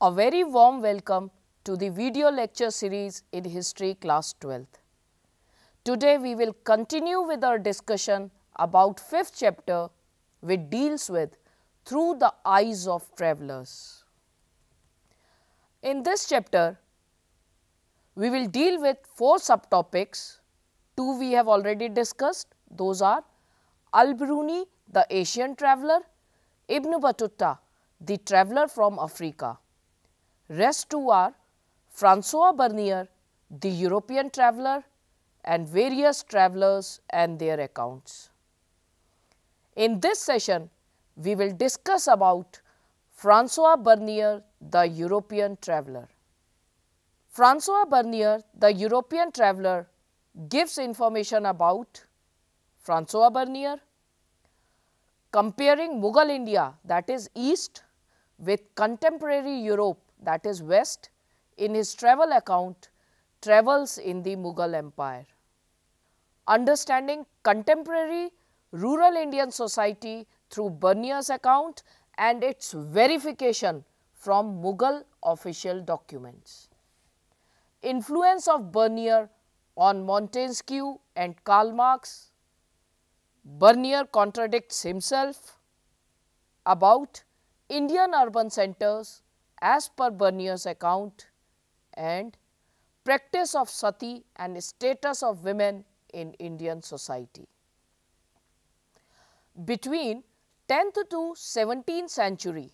A very warm welcome to the video lecture series in History Class 12th. Today we will continue with our discussion about 5th chapter which deals with Through the Eyes of Travelers. In this chapter, we will deal with 4 subtopics. 2 we have already discussed. Those are Al-Biruni, the Asian traveler, Ibn Battuta, the traveler from Africa. Rest 2 are Francois Bernier, the European traveler, and various travelers and their accounts. In this session, we will discuss about Francois Bernier, the European traveler. Francois Bernier, the European traveler, gives information about Francois Bernier, comparing Mughal India, that is East, with contemporary Europe, that is West, in his travel account, Travels in the Mughal Empire. Understanding contemporary rural Indian society through Bernier's account and its verification from Mughal official documents. Influence of Bernier on Montesquieu and Karl Marx. Bernier contradicts himself. About Indian urban centers as per Bernier's account, and practice of sati and status of women in Indian society. Between 10th to 17th century,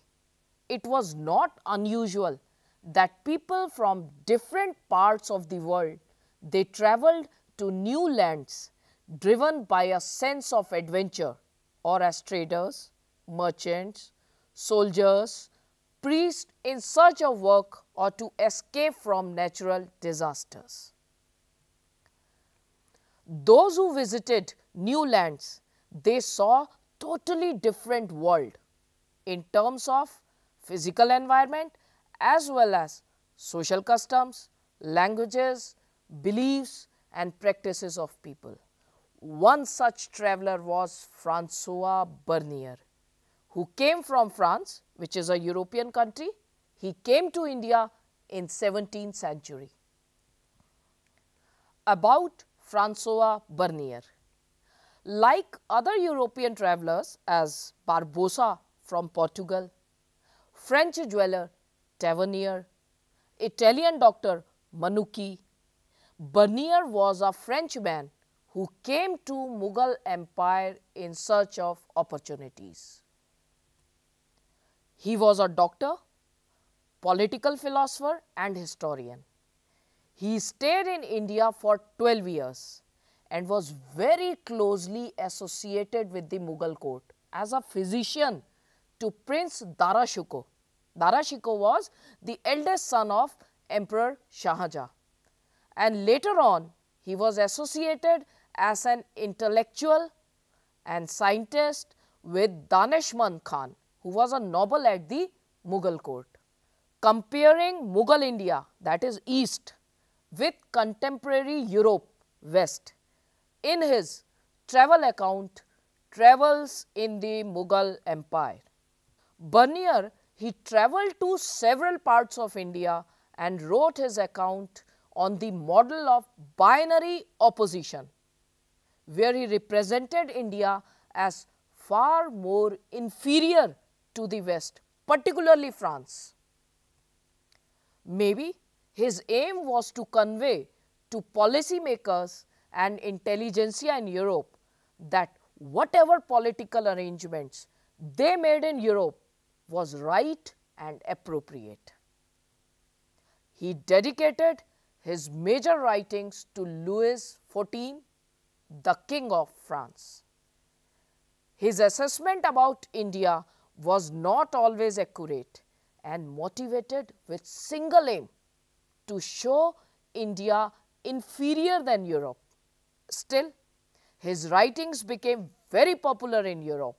it was not unusual that people from different parts of the world, they travelled to new lands driven by a sense of adventure, or as traders, merchants, soldiers, priests in search of work or to escape from natural disasters. Those who visited new lands, they saw totally different world in terms of physical environment as well as social customs, languages, beliefs and practices of people. One such traveler was Francois Bernier, who came from France, which is a European country. He came to India in 17th century. About Francois Bernier. Like other European travelers as Barbosa from Portugal, French jeweler Tavernier, Italian doctor Manucci, Bernier was a Frenchman who came to Mughal Empire in search of opportunities. He was a doctor, political philosopher and historian. He stayed in India for 12 years and was very closely associated with the Mughal court as a physician to Prince Darashikoh. Darashikoh was the eldest son of Emperor Shah Jahan, and later on he was associated as an intellectual and scientist with Daneshmand Khan, who was a noble at the Mughal court. Comparing Mughal India, that is East, with contemporary Europe, West, in his travel account, Travels in the Mughal Empire. Bernier, he travelled to several parts of India and wrote his account on the model of binary opposition, where he represented India as far more inferior to the West, particularly France. Maybe his aim was to convey to policymakers and intelligentsia in Europe that whatever political arrangements they made in Europe was right and appropriate. He dedicated his major writings to Louis XIV, the King of France. His assessment about India was not always accurate and motivated with single aim to show India inferior than Europe. Still, his writings became very popular in Europe.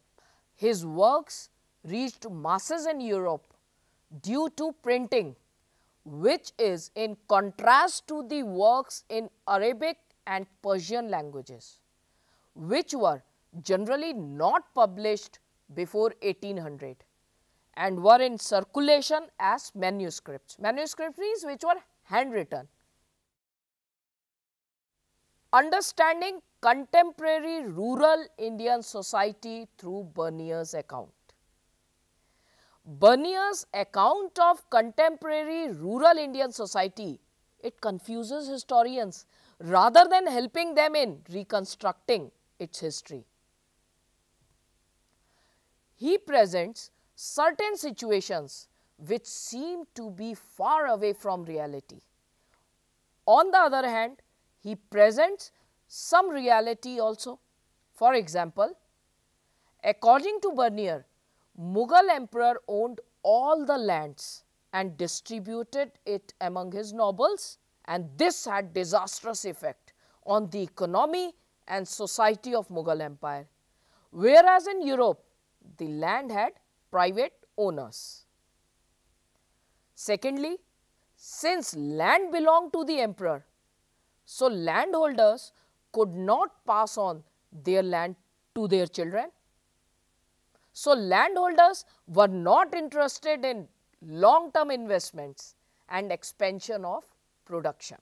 His works reached masses in Europe due to printing, which is in contrast to the works in Arabic and Persian languages, which were generally not published before 1800 and were in circulation as manuscripts. Manuscripts means which were handwritten. Understanding contemporary rural Indian society through Burnier's account. Burnier's account of contemporary rural Indian society, it confuses historians rather than helping them in reconstructing its history. He presents certain situations which seem to be far away from reality. On the other hand, he presents some reality also. For example, according to Burnier, Mughal emperor owned all the lands and distributed it among his nobles, and this had disastrous effect on the economy and society of Mughal empire, whereas in Europe the land had private owners. Secondly, since land belonged to the emperor, so landholders could not pass on their land to their children. So landholders were not interested in long-term investments and expansion of production.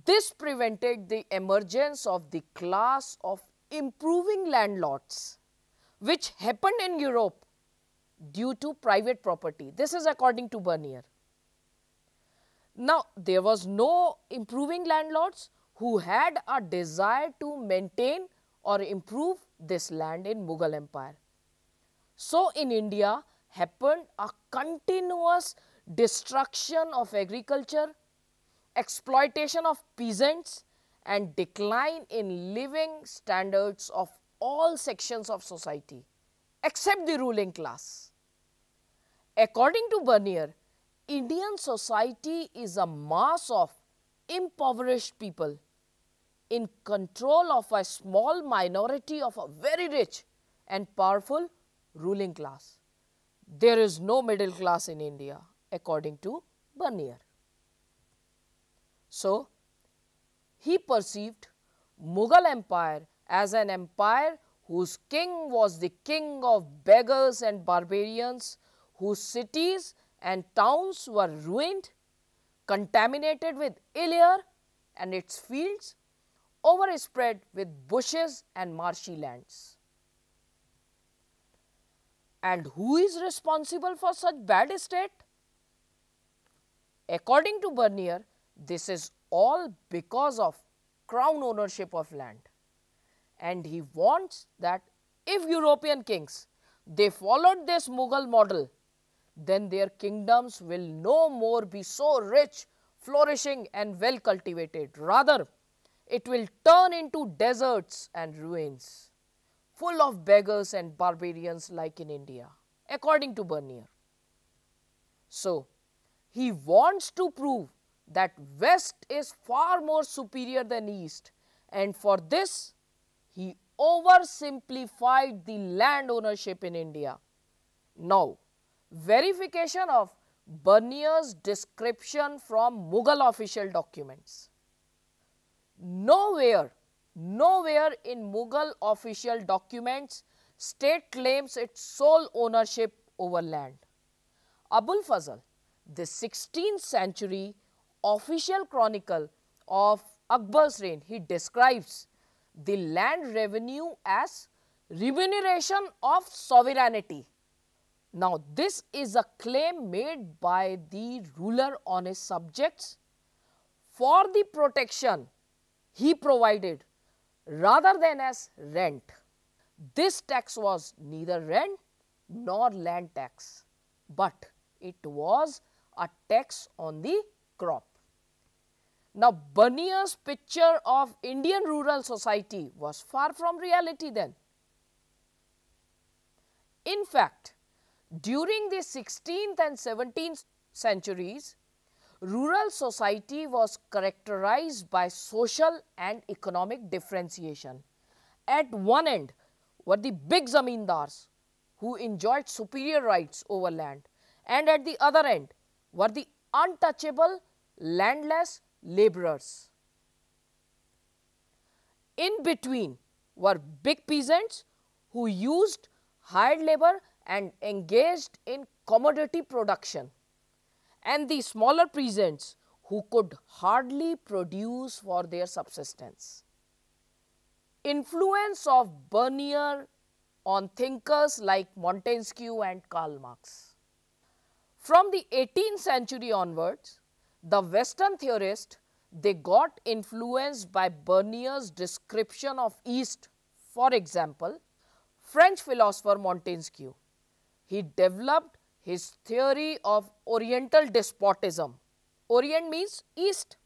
This prevented the emergence of the class of improving landlords, which happened in Europe due to private property. This is according to Burnier. Now, there was no improving landlords who had a desire to maintain or improve this land in Mughal empire. So, in India happened a continuous destruction of agriculture, exploitation of peasants and decline in living standards of all sections of society except the ruling class. According to Burnier, Indian society is a mass of impoverished people in control of a small minority of a very rich and powerful ruling class. There is no middle class in India, according to Burnier. So, he perceived Mughal empire as an empire whose king was the king of beggars and barbarians, whose cities and towns were ruined, contaminated with ill air, and its fields overspread with bushes and marshy lands. And who is responsible for such bad state? According to Burnier, this is all because of crown ownership of land. And he wants that if European kings, they followed this Mughal model, then their kingdoms will no more be so rich, flourishing and well cultivated. Rather, it will turn into deserts and ruins, full of beggars and barbarians like in India, according to Burnier. So, he wants to prove that West is far more superior than East, and for this, he oversimplified the land ownership in India. Now, verification of Burnier's description from Mughal official documents. Nowhere in Mughal official documents state claims its sole ownership over land. Abul Fazl, the 16th century official chronicle of Akbar's reign, he describes the land revenue as remuneration of sovereignty. Now, this is a claim made by the ruler on his subjects for the protection he provided rather than as rent. This tax was neither rent nor land tax, but it was a tax on the crop. Now, Burnier's picture of Indian rural society was far from reality then. In fact, during the 16th and 17th centuries, rural society was characterized by social and economic differentiation. At one end were the big zamindars who enjoyed superior rights over land, and at the other end were the untouchable landless laborers. In between were big peasants who used hired labor and engaged in commodity production, and the smaller peasants who could hardly produce for their subsistence. Influence of Bernier on thinkers like Montesquieu and Karl Marx. From the 18th century onwards, the Western theorists, they got influenced by Bernier's description of East. For example, French philosopher Montesquieu, he developed his theory of Oriental despotism. Orient means East,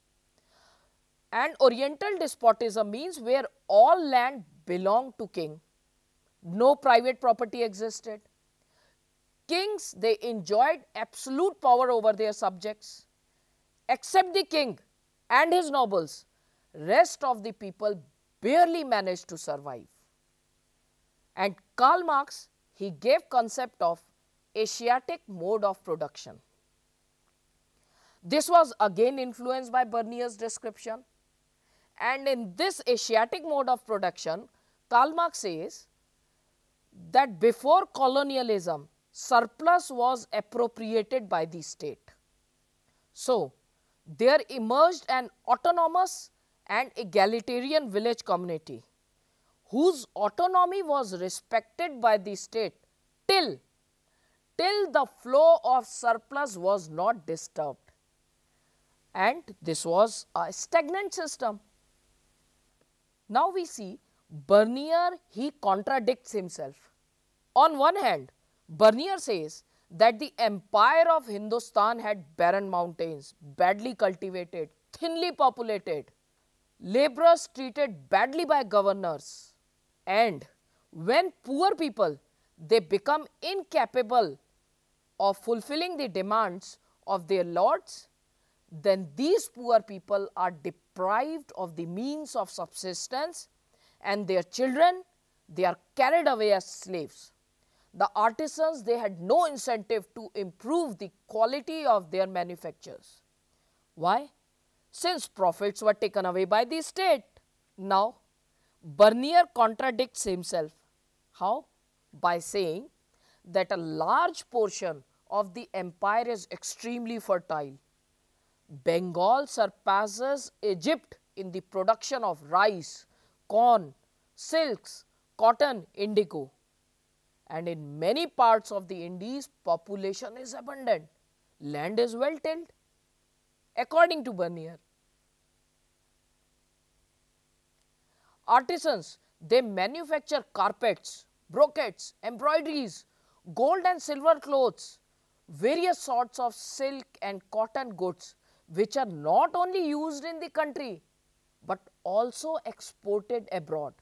and Oriental despotism means where all land belonged to king. No private property existed. Kings, they enjoyed absolute power over their subjects. Except the king and his nobles, rest of the people barely managed to survive. And Karl Marx, he gave concept of Asiatic mode of production. This was again influenced by Bernier's description, and in this Asiatic mode of production, Karl Marx says that before colonialism, surplus was appropriated by the state. So, there emerged an autonomous and egalitarian village community whose autonomy was respected by the state till the flow of surplus was not disturbed, and this was a stagnant system. Now we see Bernier, he contradicts himself. On one hand, Bernier says that the empire of Hindustan had barren mountains, badly cultivated, thinly populated, laborers treated badly by governors, and when poor people, they become incapable of fulfilling the demands of their lords, then these poor people are deprived of the means of subsistence, and their children, they are carried away as slaves. The artisans, they had no incentive to improve the quality of their manufactures. Why? Since profits were taken away by the state. Now, Bernier contradicts himself. How? By saying that a large portion of the empire is extremely fertile. Bengal surpasses Egypt in the production of rice, corn, silks, cotton, indigo. And in many parts of the Indies, population is abundant. Land is well tilled, according to Bernier. Artisans, they manufacture carpets, brocades, embroideries, gold and silver clothes, various sorts of silk and cotton goods, which are not only used in the country, but also exported abroad.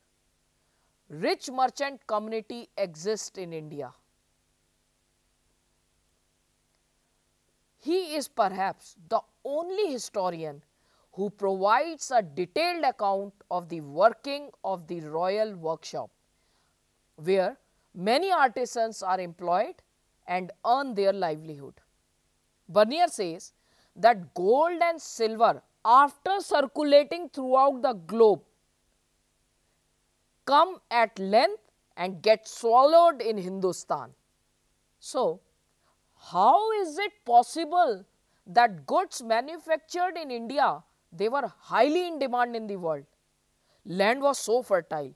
Rich merchant community exists in India. He is perhaps the only historian who provides a detailed account of the working of the royal workshop, where many artisans are employed and earn their livelihood. Bernier says that gold and silver, after circulating throughout the globe, come at length and get swallowed in Hindustan. So, how is it possible that goods manufactured in India, they were highly in demand in the world? Land was so fertile,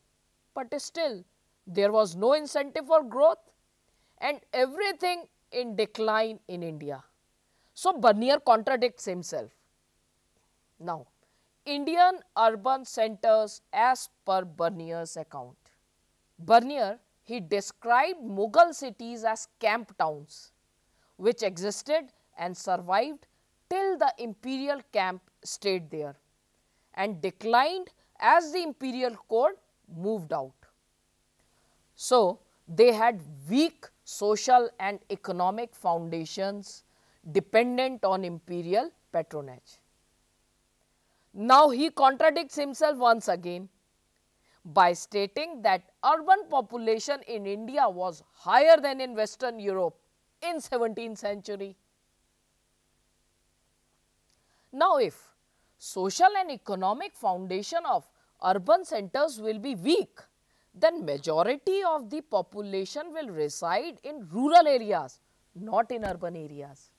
but still there was no incentive for growth, and everything in decline in India. So, Bernier contradicts himself. Now, Indian urban centers as per Bernier's account. Bernier, he described Mughal cities as camp towns, which existed and survived till the imperial camp stayed there and declined as the imperial court moved out. So, they had weak social and economic foundations dependent on imperial patronage. Now, he contradicts himself once again by stating that urban population in India was higher than in Western Europe in 17th century. Now, if social and economic foundation of urban centers will be weak, then majority of the population will reside in rural areas, not in urban areas.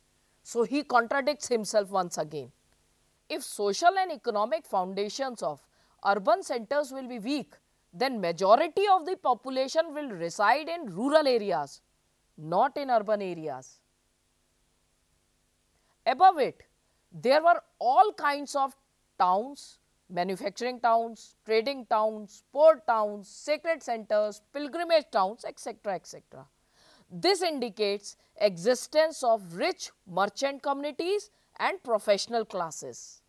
So he contradicts himself once again. If social and economic foundations of urban centers will be weak, then majority of the population will reside in rural areas, not in urban areas. Above it, there were all kinds of towns, manufacturing towns, trading towns, port towns, sacred centers, pilgrimage towns, etc., etc. This indicates existence of rich merchant communities and professional classes.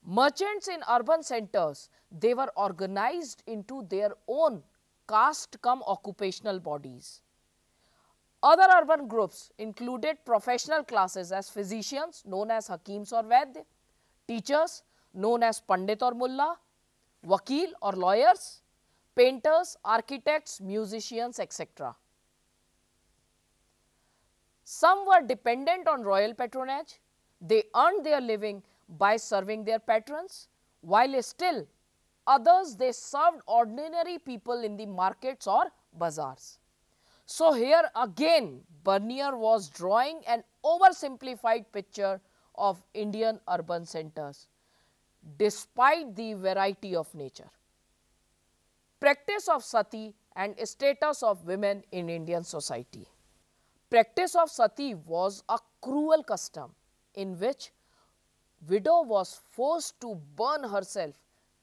Merchants in urban centers, they were organized into their own caste cum occupational bodies. Other urban groups included professional classes as physicians known as Hakims or Vaidya, teachers known as Pandit or Mullah, Wakil or lawyers, painters, architects, musicians, etc. Some were dependent on royal patronage. They earned their living by serving their patrons, while still others they served ordinary people in the markets or bazaars. So here again Bernier was drawing an oversimplified picture of Indian urban centers despite the variety of nature. Practice of sati and status of women in Indian society. Practice of sati was a cruel custom in which widow was forced to burn herself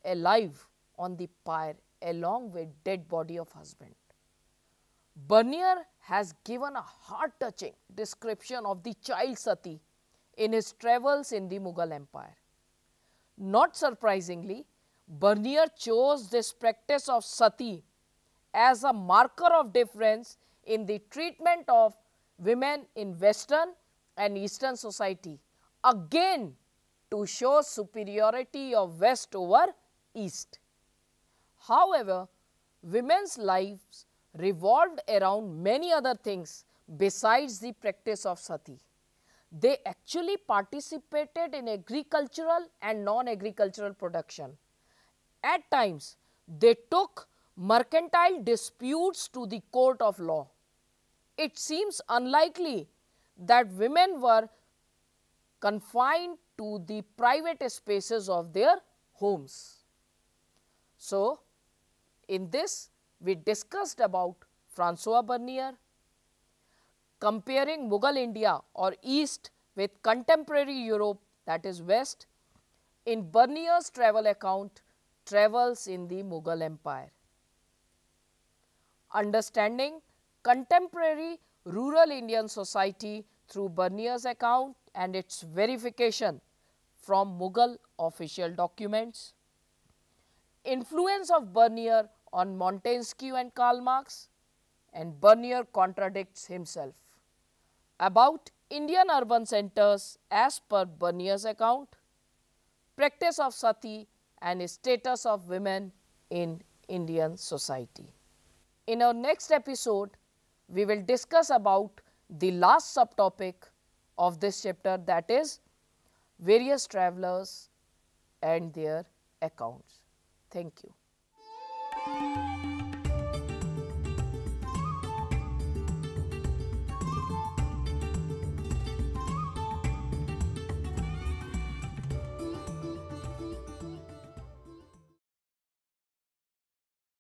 alive on the pyre along with dead body of husband. Bernier has given a heart-touching description of the child sati in his travels in the Mughal Empire. Not surprisingly, Bernier chose this practice of sati as a marker of difference in the treatment of women in Western and Eastern society, again to show superiority of West over East. However, women's lives revolved around many other things besides the practice of sati. They actually participated in agricultural and non-agricultural production. At times, they took mercantile disputes to the court of law. It seems unlikely that women were confined to the private spaces of their homes. So, in this, we discussed about Francois Bernier, comparing Mughal India or East with contemporary Europe, that is West, in Bernier's travel account, Travels in the Mughal Empire. Understanding contemporary rural Indian society through Bernier's account and its verification from Mughal official documents. Influence of Bernier on Montesquieu and Karl Marx, and Bernier contradicts himself. About Indian urban centers as per Bernier's account, practice of sati and status of women in Indian society. In our next episode, we will discuss about the last subtopic of this chapter, that is various travelers and their accounts. Thank you.